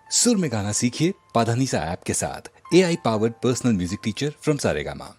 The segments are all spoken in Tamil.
सुर में गाना सीखिए पाधानीसा ऐप के साथ। AI powered personal music teacher from Saregama.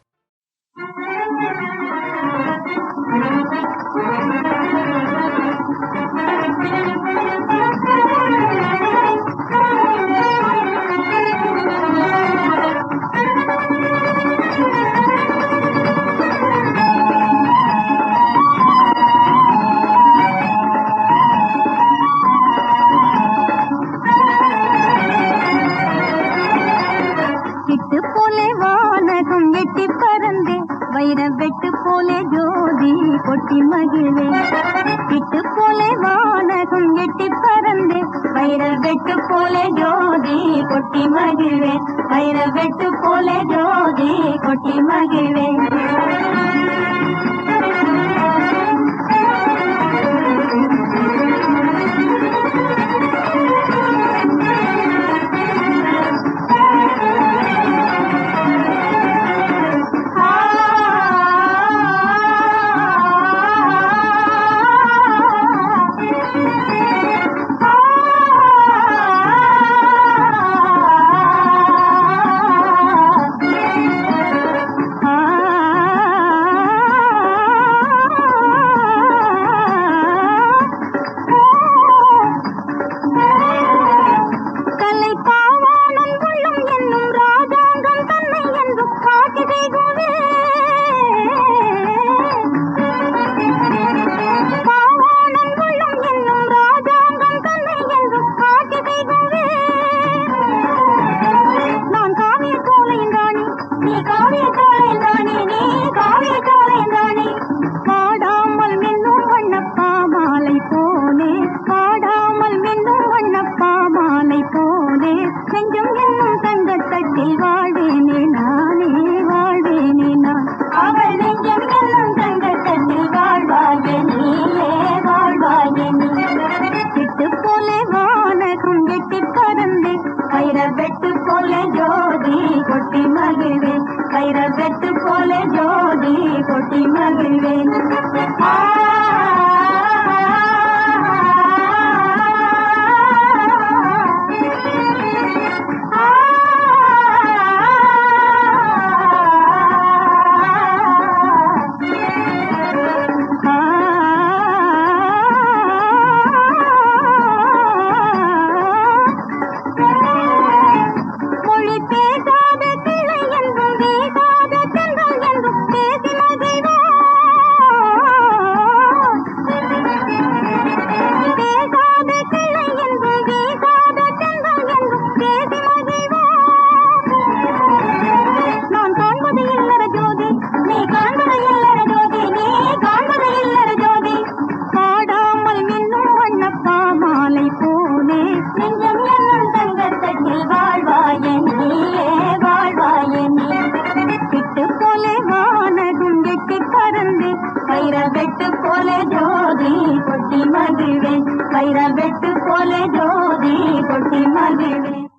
வைர வெட்டு போலே ஜோதி கொட்டி மகிழ்வே கிட்டு போலே வானகம் எட்டி பறந்தே வைர வெட்டு போலே ஜோதி கொட்டி மகிழ்வே வைர வெட்டு போலே ஜோதி கொட்டி மகிழ்வே வைர வெட்டு போலே ஜோதி கொட்டி மகிழ்வே